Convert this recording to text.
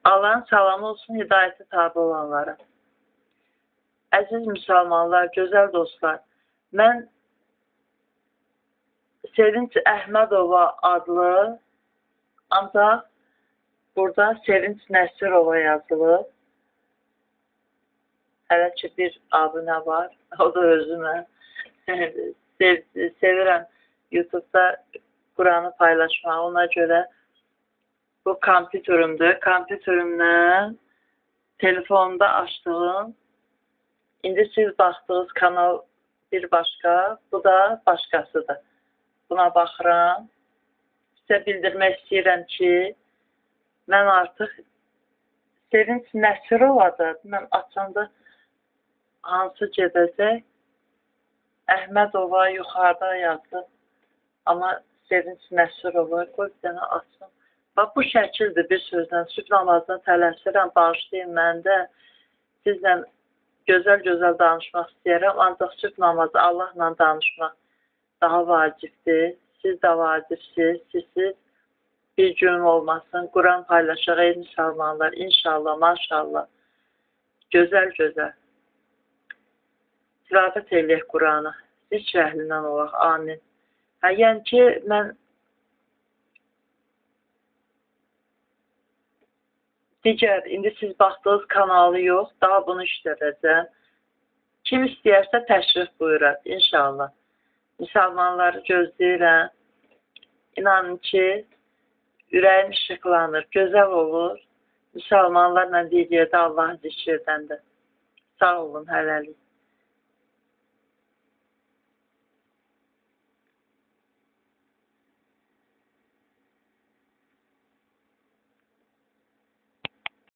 Allah'ın salamı olsun hidayəti tabi olanlara. Əziz müsəlmanlar, gözəl dostlar, mən Sevinç Əhmədova adlı, ancaq burada Sevinç Nəsirova yazılıb. Hələ ki bir abunə var, o da özümə. Sevirəm YouTube'da Quranı paylaşmağı, ona görə bu kompütürümdür. Kompütürümdən telefonda açdığım, indi siz baxdığınız kanal bir başqa, bu da başqasıdır. Buna baxıram. Sizə bildirmək istəyirəm ki, mən artıq Sevinç Nəsirovadır. Mən açanda hansı gedəcək? Əhmədova yuxarıda yazdım. Amma Sevinç Nəsirova qoy bir dənə açsın. Bax, bu şəkildir bir sözlə. Sübh namazına tələsirəm, bağışlayın mən də. Sizlə gözəl-gözəl danışmaq istəyirəm. Ancaq sübh namazı Allahla danışmaq daha vacibdir. Siz də vacibsiz. Sizsiz bir gün olmasın. Quran paylaşaq ey müsəlmanlar. İnşallah, maşallah. Gözəl-gözəl. Tilavət eləyək Quranı. Zikr əhlindən olaq. Amin. Yəni ki, mən digər, indi siz baxdığınız kanalı yox, daha bunu işlədəcəm. Kim istəyərsə təşrif buyuraq, inşallah. Müsəlmanları gözləyirəm. İnanın ki, ürəyim işıqlanır, gözəl olur. Müsəlmanlarla bir yerdə Allahı zikr edəndə. Sağ olun, hələlik.